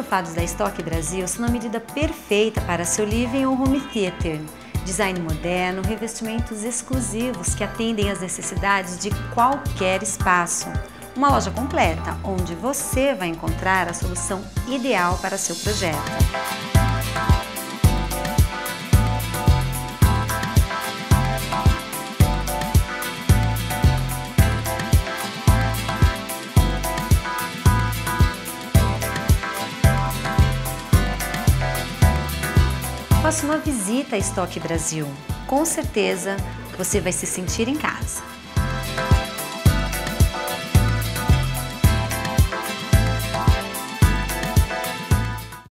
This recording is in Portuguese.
sofados da Estoque Brasil são a medida perfeita para seu living ou home theater. Design moderno, revestimentos exclusivos que atendem às necessidades de qualquer espaço. Uma loja completa, onde você vai encontrar a solução ideal para seu projeto. Faça uma visita à Estoque Brasil. Com certeza, você vai se sentir em casa.